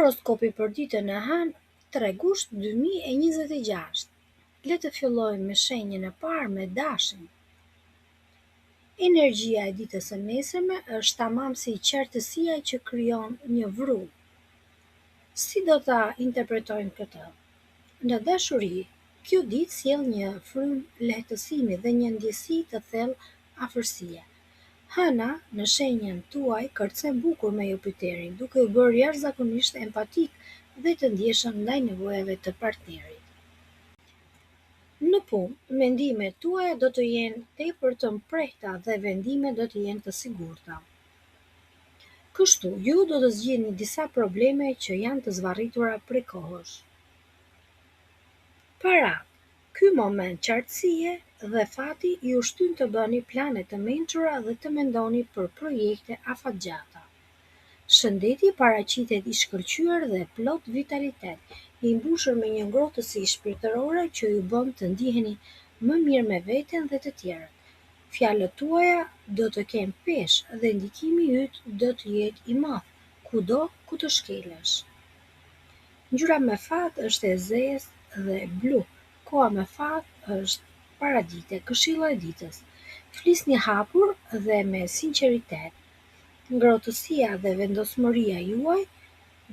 Horoskopi për ditën e hënë 3 gusht 2026. Le të fillojmë me shenjën e parë me dashin. Energjia e ditës së nesërme është tamam si qartësia që krijon një vrull. Si do ta interpretojmë këtë? Në dashuri, kjo ditë sjell një frymë lehtësimi dhe një ndjesi të thellë afërsie. Hëna në shenjën tuaj kërcen bukur me Jupiterin, duke u bërë jashtëzakonisht empatik dhe të ndjeshëm ndaj nevojave të partnerit. Në punë, mendimet tuaja do të jenë tepër të mprehta dhe vendimet do të jenë të sigurta. Kështu, ju do të zgjidhni disa probleme që janë të zvarritura prej kohësh. Para, ky moment qartësie dhe fati ju shtyn të bëni plane të mençura dhe të mendoni për projekte afatgjata. Shëndeti paraqitet i shkëlqyer dhe plot vitalitet, i mbushur me një ngrohtësi shpirtërore që ju bën të ndiheni më mirë me veten dhe të tjerët. Fjalët tuaja do të kenë peshë dhe ndikimi yt do të jetë i madh kudo ku të shkelesh. Ngjyra me fat është e zezë dhe blu. Koha me fat është paradite, këshilla e ditës. Flisni hapur dhe me sinqeritet. Ngrohtësia dhe vendosmëria juaj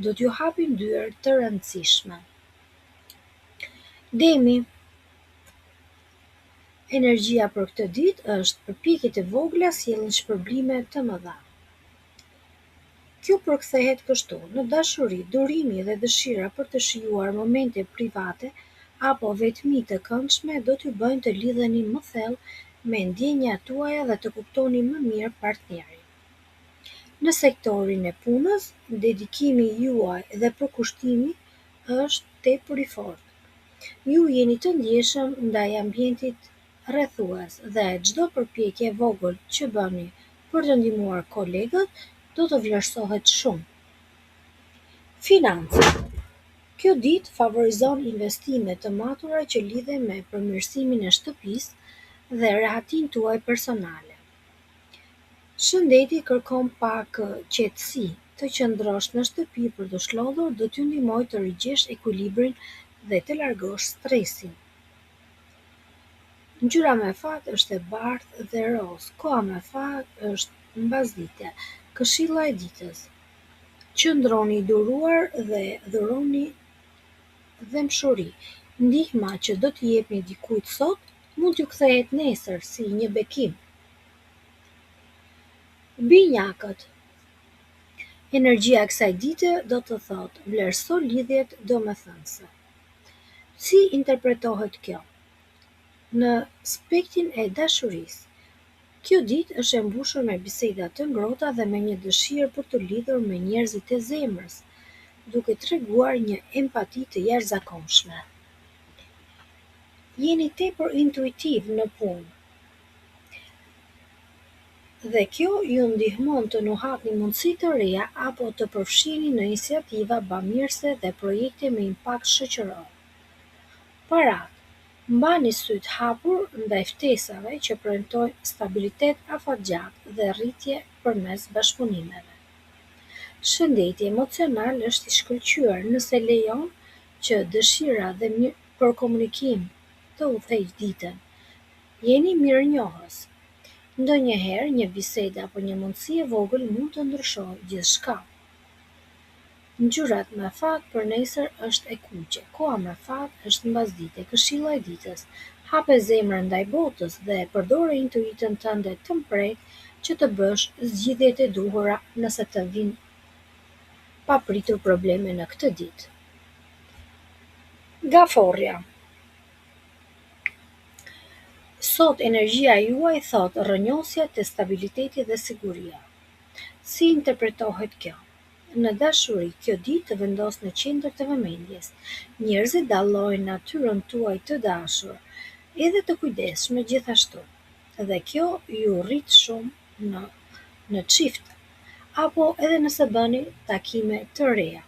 do t'ju hapin dyert të rëndësishme. Demi. Energjia për këtë ditë është përpjekjet e vogla sjellin shpërblime të mëdha. Kjo përkthehet kështu: në dashuri, durimi dhe dëshira për të shijuar momente private apo vetmi të këndshme do t'ju bëjnë të lidheni më thellë me ndjenjat tuaja dhe të kuptoni më mirë partnerin. Në sektorin e punës, dedikimi juaj dhe përkushtimi është tepër i fortë. Ju jeni të ndjeshëm ndaj ambientit rrethues dhe çdo përpjekje e vogël që bëni për të ndihmuar kolegët do të vlerësohet shumë. Financat. Kjo ditë favorizon investime të matura që lidhen me përmirësimin e shtëpisë dhe rehatin tuaj personale. Shëndeti kërkon pak qetësi, të qëndrosh në shtëpi për të shlodhur do t'ju ndihmojë të rigjesh ekuilibrin dhe të largosh stresin. Ngjyra me fat është e bardhë dhe rozë. Koha me fat është mbasdite. Këshilla e ditës: qëndroni i duruar dhe dhuroni dëmshuri. Ndihma që do t'i jepni dikujt sot mund t'ju kthehet nesër si një bekim. Binjakët. Energjia e kësaj dite do të thotë vlerëso lidhjet domethënëse. Si interpretohet kjo? Në aspektin e dashurisë, kjo ditë është e mbushur me biseda të ngrohta dhe me një dëshirë për të lidhur me njerëzit e zemrës, duke treguar një empati të jashtëzakonshme. Jeni tepër intuitiv në punë. Dhe kjo ju ndihmon të nuhatni mundësi të reja apo të përfshiheni në iniciativa bamirëse dhe projekte me impakt shoqëror. Parat, mbani syt hapur ndaj ftesave që premtojnë stabilitet afatgjat dhe rritje përmes bashkëpunimeve. Shëndeti emocional është i shkëlqyer nëse lejon që dëshira dhe për komunikim të udhëheqë ditën. Jeni mirënjohës. Ndonjëherë një bisedë apo një mundësi e vogël mund të ndryshojë gjithçka. Ngjyrat me fat për nesër është e kuqe. Koha me fat është mbasdite. Këshilla e ditës: hape zemrën ndaj botës dhe përdore intuitën tënde të mprehtë që të bësh zgjidhjet e duhura nëse të vinë papritur probleme në këtë ditë. Gaforja. Sot energjia juaj thot rrënjosje të stabiliteti dhe siguria. Si interpretohet kjo? Në dashuri, kjo ditë të vendos në qendër të vëmendjes. Njerëzit dallojnë natyrën tuaj të dashur, edhe të kujdesshme gjithashtu. Dhe kjo ju rrit shumë në çift, apo edhe nëse bëni takime të reja.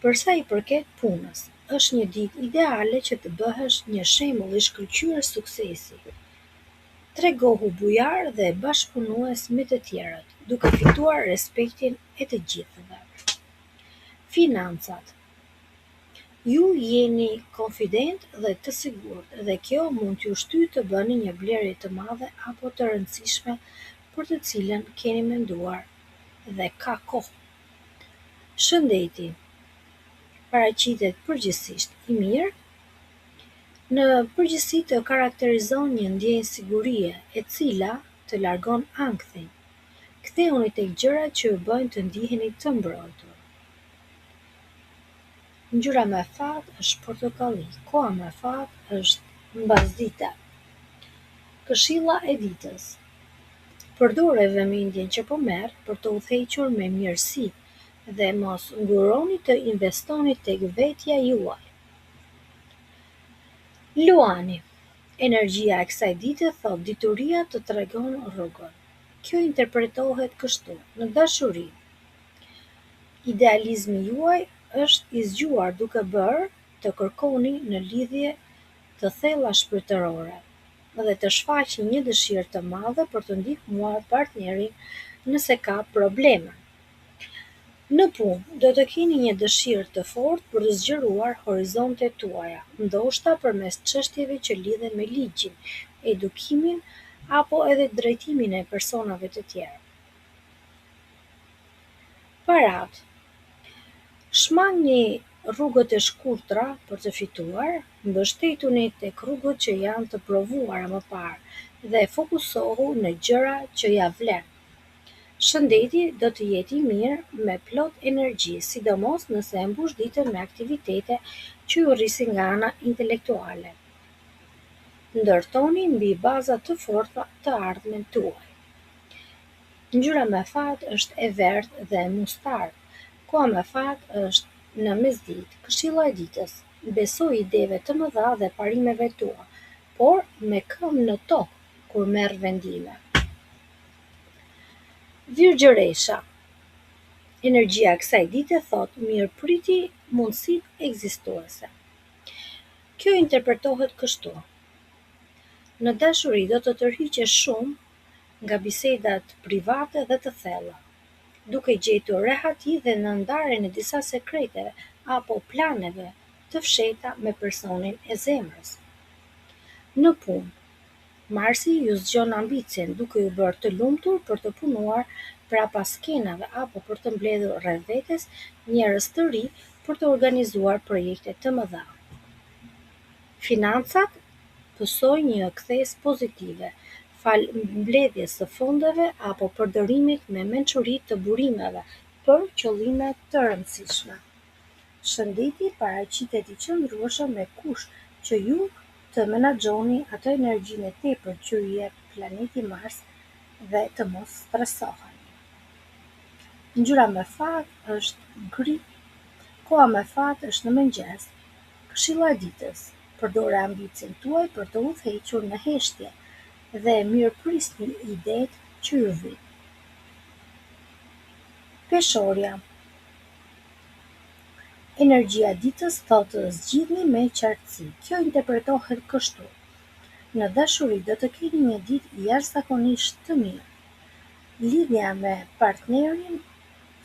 Për sa i përket punës, është një ditë ideale që të bëhesh një shembull i shkëlqyer suksesi. Tregohu bujar dhe bashkëpunues me të tjerët, duke fituar respektin e të gjithëve. Financat. Ju jeni konfident dhe të sigurt dhe kjo mund t'ju shtyjë të bëni një blerje të madhe apo të rëndësishme për të cilën keni menduar dhe ka kohë. Shëndeti. Paraqitet përgjithsisht i mirë. Në përgjithësi të karakterizon një ndjenjë sigurie e cila të largon ankthin. Ktheuni tek gjërat që ju bëjnë të ndiheni të mbrojtur. Ngjyra me fat është portokalli, koha me fat është mbasdite. Këshilla e ditës. Përdore vëmendjen që po merr për të udhëhequr me mirësi dhe mos nguroni të investoni tek vetja juaj. Luani. Energjia e kësaj dite thot dituria të tregon rrugën. Kjo interpretohet kështu: në dashuri, idealizmi juaj është i zgjuar duke bërë të kërkoni në lidhje të thella shpirtërore dhe të shfaqni një dëshirë të madhe për të ndihmuar partnerin nëse ka probleme. Në punë, do të keni një dëshirë të fortë për të zgjeruar horizontet tuaja, ndoshta përmes çështjeve që lidhen me ligjin, edukimin apo edhe drejtimin e personave të tjerë. Paratë. Shmangni rrugët e shkurtra për të fituar, mbështetuni tek rrugët që janë të provuara më parë dhe fokusohu në gjëra që ja vlen. Shëndeti do të jetë i mirë me plot energji, sidomos nëse e mbush ditën me aktivitete që ju rrisin nga ana intelektuale. Ndërtoni mbi baza të forta të ardhmen tuaj. Ngjyra me fat është e verdhë dhe e mustarë. Koha me fat është në mesditë. Këshilla e ditës. Besoj ideve të mëdha dhe parimeve tua, por me këmbë në tokë kur merr vendime. Virgjëresha. Energjia e kësaj dite thot mirëpriti mundësitë ekzistuese. Kjo interpretohet kështu: në dashuri do të tërhiqesh shumë nga bisedat private dhe të thella, duke gjetur rehati dhe në ndarjen e disa sekreteve apo planeve të fshehta me personin e zemrës. Në punë, Marsi ju zgjon ambicien duke ju bërë të lumtur për të punuar brapa skenave apo për të mbledhur rreth vetes njerëz të ri për të organizuar projekte të mëdha. Financat pësojnë një kthes pozitive, fal mbledhjes së fondeve apo përdorimit me mençuri të burimeve për qëllime të rëndësishme. Shëndeti paraqitet i qëndrueshëm me kush që ju të menaxhoni atë energjinë e tepërt që ju jep planeti Mars dhe të mos stresoheni. Ngjyra me fat është gri. Koha me fat është në mëngjes. Këshilla e ditës. Përdore ambicien tuaj për të udhëhequr në heshtje dhe mirëprisni idetë që ju vijnë. Peshorja. Energjia e ditës thotë zgjidhni me qartësi. Kjo interpretohet kështu: në dashuri do të keni një ditë jashtëzakonisht të mirë. Lidhja me partnerin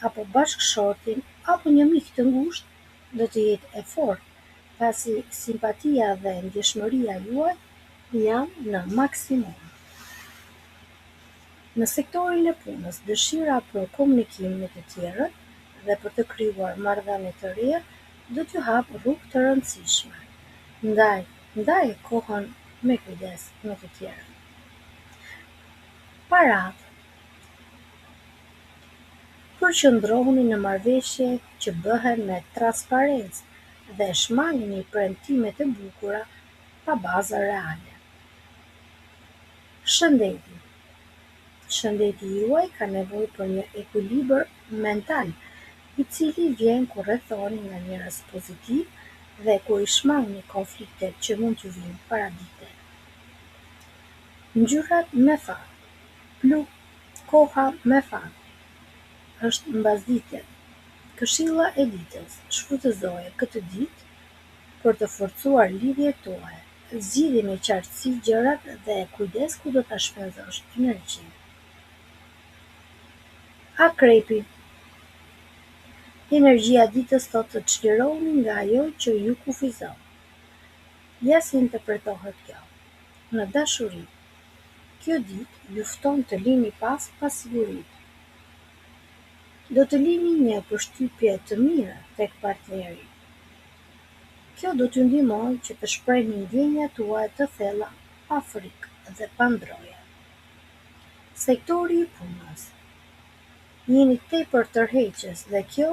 apo bashkëshortin apo një mik të ngushtë do të jetë e fortë, pasi simpatia dhe ndjeshmëria juaj janë në maksimum. Në sektorin e punës, dëshira për komunikim me të tjerët dhe për të krijuar marrëdhënie të reja do t'ju hapë rrugë të rëndësishme. Ndaj kohën me kujdes me të tjerët. Paratë. Përqendrohuni në marrëveshje që bëhen me transparencë dhe shmangni premtimet e bukura pa baza reale. Shëndeti. Shëndeti juaj ka nevojë për një ekuilibër mental, i cili vjen kur rrethoni nga njerëz pozitiv dhe kur i shmangni konfliktet që mund t'ju vinë paradite. Ngjyrat me fat. Blu. Koha me fat është mbasdite. Këshilla e ditës. Shfrytëzoje këtë ditë për të forcuar lidhjet tuaja. Zgjidhni me qartësi gjërat dhe kujdes ku do ta shpenzosh energjinë. Akrepi. Energjia ditës thotë të çlirohuni nga ajo që ju kufizon. Ja si interpretohet kjo. Në dashuri, kjo ditë ju fton të lini pas pasiguritë. Do të lini një përshtypje të mirë tek partneri. Kjo do t'ju ndihmojë që të shprehni ndjenjat tuaja të thella pa frikë dhe pa ndroje. Sektori i punës. Jeni tepër tërheqës dhe kjo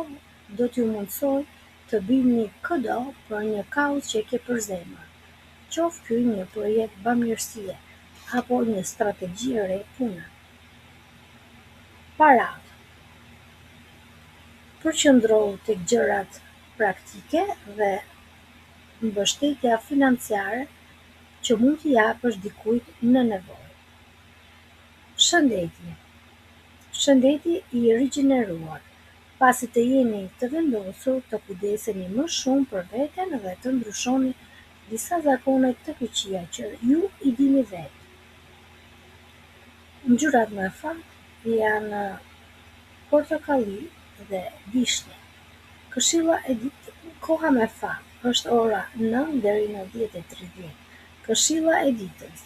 do t'ju mundsojë të bini këdo për një kauzë që e ke për zemër, qoftë ky një projekt bamirësie apo një strategji e re pune. Parat. Përqendrohu tek gjërat praktike dhe mbështetja financiare që mund t'i japësh dikujt në nevojë. Shëndeti. Shëndeti i rigjeneruar. Pasi të jeni të vendosur të kujdeseni më shumë për veten dhe të ndryshoni disa zakone të këqija që ju i dini vetë. Ngjyrat më e fortë janë portokalli dhe vishnje. Këshilla e ditë, koha me fat është ora 9 deri në 10:30. Këshilla e ditës.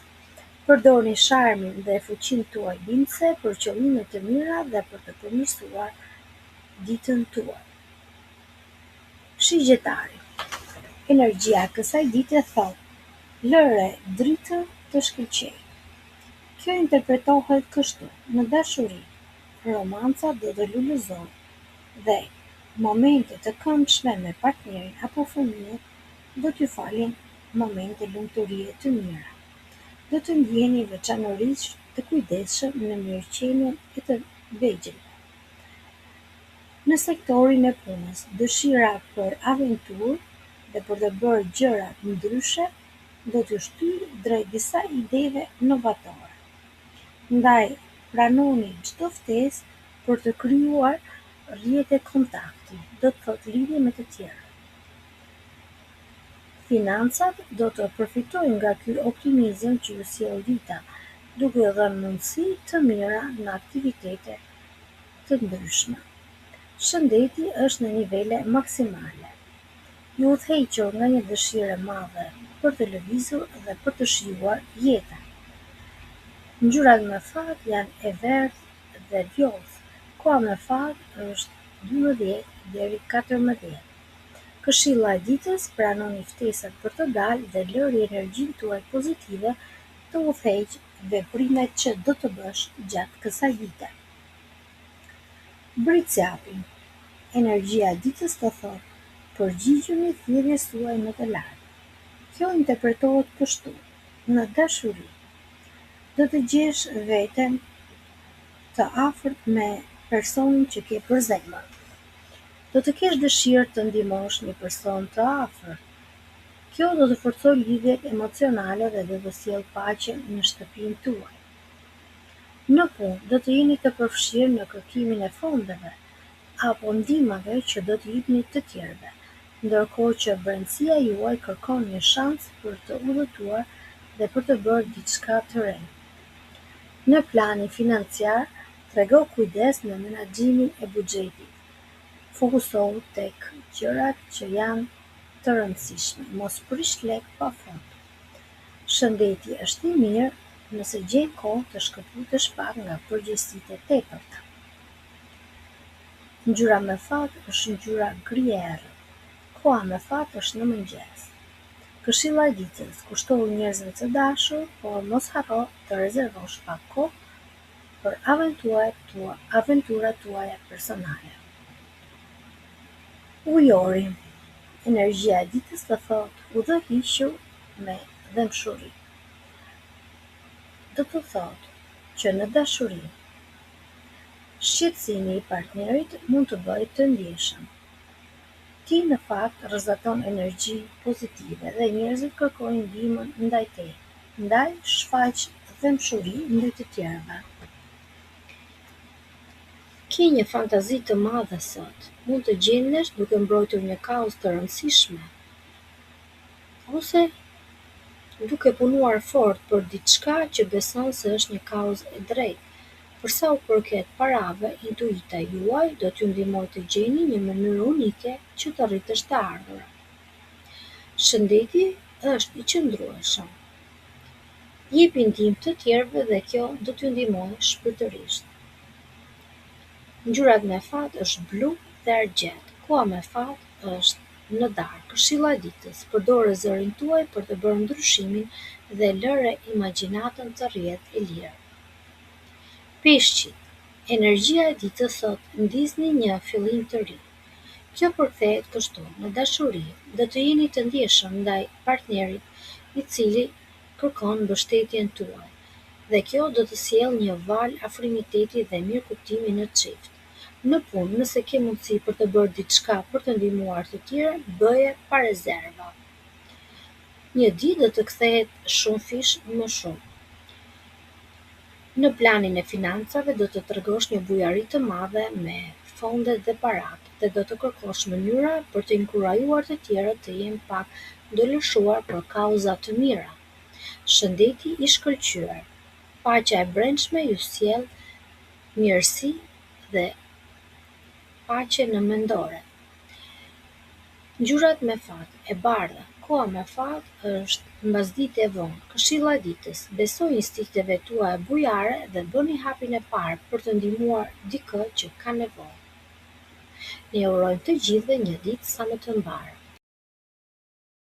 Përdorni sharmin dhe fuqinë tuaj bindëse për qëllime të mira dhe për të përmirësuar ditën tuaj. Shigjetari. Energjia e kësaj dite thotë: lëre dritën të shkëlqejë. Kjo interpretohet kështu: në dashuri, romanca do të lullëzojë dhe momente të këndshme me partnerin apo fëmijët do t'ju falin momente lumturie të mira. Do të ndjeni veçanërisht të kujdesshëm në mirëqenien e të vegjëlve. Në sektorin e punës, dëshira për aventurë dhe për të bërë gjëra ndryshe do t'ju shtyjë drejt disa ideve novatore. Ndaj pranoni çdo ftesë për të krijuar rrjete kontakti, do të thotë lidhje me të tjerë. Financat do të përfitojnë nga ky optimizëm që ju sjell dita, duke dhënë mundësi të mira në aktivitete të ndryshme. Shëndeti është në nivele maksimale. Ju udhëhequr nga një dëshirë e madhe për të lëvizur dhe për të shijuar jetën. Ngjyrat më fat janë e verdhë dhe vjollcë. Koha më fat është 12 deri 14. Këshilla e ditës: pranoni ftesat për të dalë dhe lëri energjinë tuaj pozitive të udhëheqë veprimet që do të bësh gjatë kësaj dite. Britsjapi. Energjia e ditës të thotë: përgjigjuni thirrjes tuaj më të lartë. Kjo interpretohet kështu: në dashuri, do të gjesh veten të afërt me personin që ke për zemër. Do të kesh dëshirë të ndihmosh një person të afërt. Kjo do të forcojë lidhjet emocionale dhe do të sjellë paqe në shtëpinë tuaj. Në punë do të jeni të përfshirë në kërkimin e fondeve apo ndihmave që do t'i jepni të tjerëve, ndërkohë që brendësia juaj kërkon një shans për të udhëtuar dhe për të bërë diçka të re. Në planin financiar, trego kujdes në menaxhimin e buxhetit. Fokusohu tek gjërat që janë të rëndësishme, mos prish lek pafund. Shëndeti është i mirë nëse gjen kohë të shkëputesh pak nga përgjegjësitë e tepërta. Ngjyra më e fat është ngjyra gri e errët. Koha më e fat është në mëngjes. Këshilla e ditës: kushtohu njerëzve të dashur, por mos harro të rezervosh pak kohë për aventurat tuaja personale. Ujori. Energjia e ditës të thotë: udhëhiqur me dëmshuri. Do të thotë që në dashuri, shqetësimi i partnerit mund të bëjë të ndjeshëm. Ti në fakt rrëzaton energji pozitive dhe njerëzit kërkojnë ndihmën ndaj teje, ndaj shfaq dëmshuri ndaj të tjerëve. Ke një fantazi të madhe sot, mund të gjendesh duke mbrojtur një kauzë të rëndësishme, ose duke punuar fort për diçka që beson se është një kauzë e drejtë, Për sa u përket parave, intuita juaj do t'ju ndihmojë të gjeni një mënyrë unike që të arritësh të ardhurat. Shëndeti është i qëndrueshëm. Jepi ndihmë të tjerëve dhe kjo do t'ju ndihmojë shpirtërisht. Ngjyrat me fat është blu dhe argjend. Koha me fat është në darkë. Këshilla e ditës: përdore zërin tuaj për të bërë ndryshimin dhe lëre imagjinatën të rrjedhë e lirë. Peshqit, energjia e ditës sot: ndizni një fillim të ri. Kjo përkthehet kështu: në dashuri, do të jeni të ndjeshëm ndaj partnerit i cili kërkon mbështetjen tuaj, dhe kjo do të sjellë një valë afrimiteti dhe mirëkuptimi në çift. Në punë, nëse ke mundësi për të bërë diçka për të ndihmuar të tjerë, bëje pa rezerva. Një ditë do të kthehet shumë fish më shumë. Në planin e financave do të tregosh një bujari të madhe me fondet dhe paratë, dhe do të kërkosh mënyra për të inkurajuar të tjerët të jenë pak ndërlëshuar për kauza të mira. Shëndeti i shkëlqyer: paqja e brendshme ju sjell mirësi dhe paqe në mendore. Ngjyrat me fat: e bardha. Koha me fat është mbasditë e vonë. Këshilla e ditës: beso instinkteve tuaja bujare dhe bëni hapin e parë për të ndihmuar dikë që ka nevojë. Ne urojmë të gjithëve një ditë sa më të mbarë.